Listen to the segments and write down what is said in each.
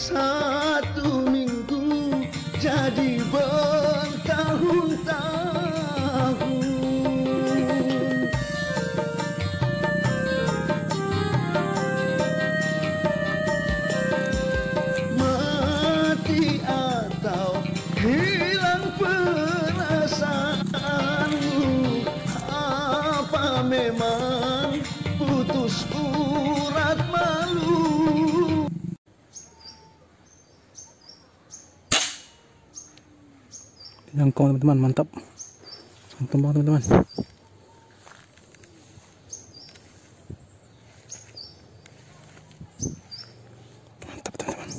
Satu minggu jadi bertahun-tahun. Mati atau hilang perasaanmu, apa memang putus urat malu? Jangkau teman-teman, mantap. Tumbang teman-teman. Mantap teman-teman.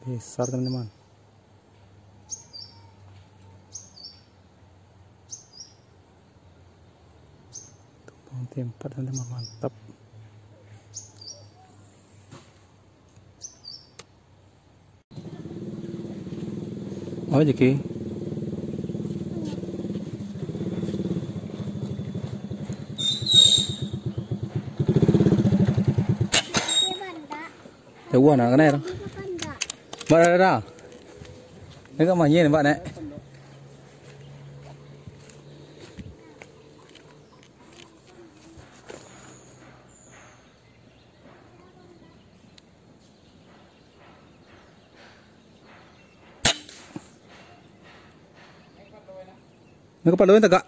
Besar teman-teman. Tempat teman-teman, mantap. Oh jadi Tahu nak kena dah. Bạn dah. Ini kan mahnya ni bạn này. Nó có paluin tak kak?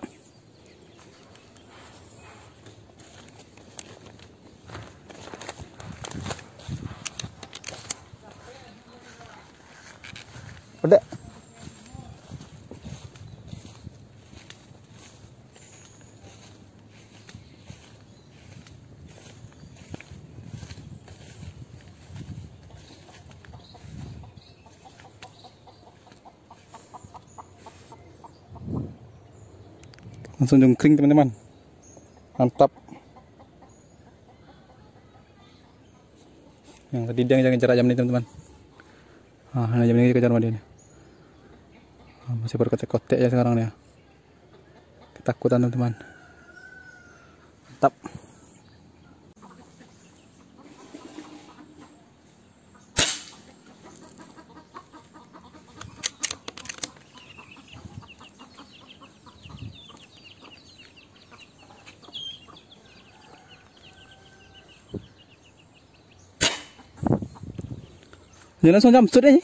Ada. Langsung jungkring teman-teman, mantap. Yang tadi dia ngejar jam ini teman-teman. Jam ini kejar sama dia nih. Masih berkotek-kotek ya sekarang dia. Ketakutan teman-teman. Mantap. Giờ nó xuống jam suốt đấy.